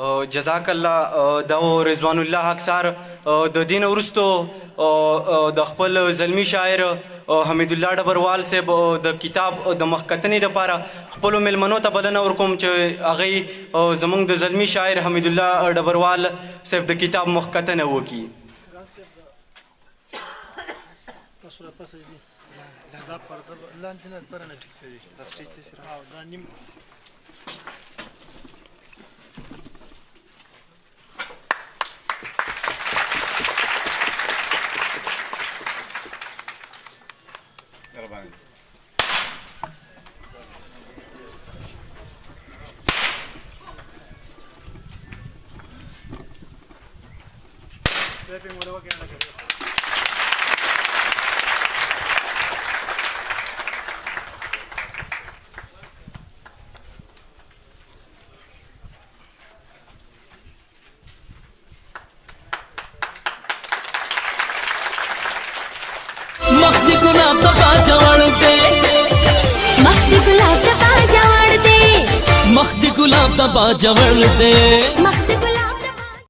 جزاک الله دا رضوان الله حق سار د دین وروستو د خپل زلمی شاعر حمید الله ډبروال صاحب د کتاب د مخکتنې لپاره خپلو میلمنو ته بلنه ورکوم چې هغوی زموږ د زلمی شاعر حمید الله ډبروال صاحب د کتاب مخکتنه وکړي. मख्ती गुलाब दा बाजा वड़दे, मख्ती गुलाब दा बाजा वड़दे, मख्ती गुलाब दा बाजा वड़दे.